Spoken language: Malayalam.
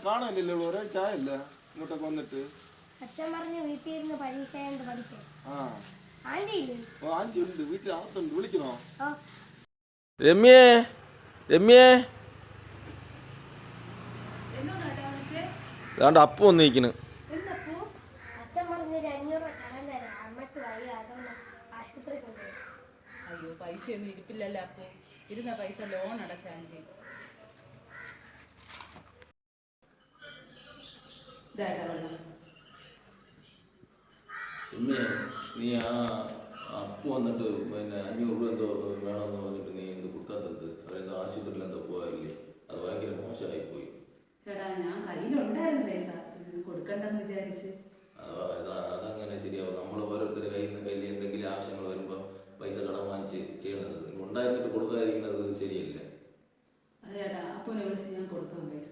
കാണാനില്ലല്ലോ, ഒരാഴ്ച ആയില്ല ഇങ്ങോട്ടൊക്കെ വന്നിട്ട്. അച്ഛൻ പറഞ്ഞു വീട്ടിൽ ഇരുന്ന് പരീക്ഷ പഠിക്കാൻ. ആന്റി ഉണ്ട് വീട്ടിൽ, അകത്തുണ്ട്. വിളിക്കണോ? രമ്യേ, രമ്യേ, അതാണ്ട് അപ്പു വന്നിരിക്കുന്നു. അയ്യോ, പൈസയൊന്നും ഇരിപ്പില്ലല്ലോ അപ്പു. ഇരുന്ന പൈസ ലോൺ അടച്ചാൻറ്റി. നീ ആ അപ്പു വന്നിട്ട് പിന്നെ 500 രൂപ എന്തോ വേണമെന്ന് പറഞ്ഞിട്ട് നീ എന്ത് കൊടുക്കാത്തത്? അവരെന്തോ ആശുപത്രിയിൽ എന്തോ പോകാറില്ലേ? അത് ഭയങ്കര മോശമായിപ്പോയി. ചേട്ടാ, ഞാൻ കയ്യിലുണ്ടായിരുന്നു പൈസ, കൊടുക്കണ്ടെന്ന് വിചാരിച്ച്. അതങ്ങനെ ശരിയാവും. നമ്മൾ ഓരോരുത്തരുടെ കയ്യിൽ എന്തെങ്കിലും ആവശ്യങ്ങൾ വരുമ്പോൾ പൈസ കടം വാങ്ങിച്ച് ചെയ്യണത്, ഉണ്ടായിരുന്നിട്ട് കൊടുക്കാതിരിക്കുന്നത് ശരിയല്ല. അതെ ചേട്ടാ, അപ്പുവിനെ വിളിച്ച് ഞാൻ കൊടുക്കാം പൈസ.